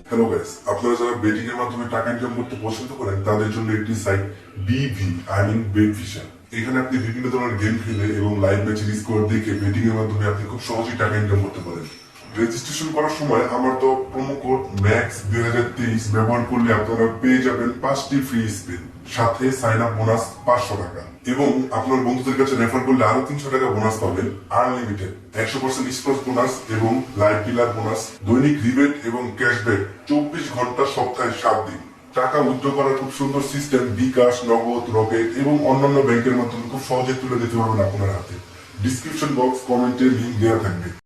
Hello guys, আপনারা যারা betting এর মাধ্যমে টাকা ইনকাম করতে পছন্দ করেন তাদের জন্য একটি সাইট বিভি বেটভিশন। এখানে আপনি বিভিন্ন ধরনের গেম খেলে এবং লাইভ ম্যাচের স্কোর দেখে বেটিং এর মাধ্যমে আপনি খুব সহজেই টাকা ইনকাম করতে পারেন। রেজিস্ট্রেশন করার সময় আমার তো প্রোমো কোড ম্যাক্স 2023 ব্যবহার করলে আপনারা পেয়ে যাবেন 5টি ফ্রি স্পিন, সাথে সাইন আপ বোনাস 500 টাকা এবং আপনার বন্ধুদের কাছে রেফার করলে আরো 300 টাকা বোনাস পাবেন। আনলিমিটেড 100% স্পোর্টস বোনাস এবং লাইভ ডিলার বোনাস, দৈনিক রিবেট এবং ক্যাশব্যাক 24 ঘন্টা সপ্তাহে 7 দিন। টাকা উইথড্র করার খুব সুন্দর সিস্টেম, বিকাশ, নগদ, রকেট এবং অন্যান্য ব্যাংকের মাধ্যমে খুব সহজে তুলে দিতে পারবেন আপনার হাতে। ডিসক্রিপশন বক্স কমেন্টে লিংক দেওয়া থাকবে।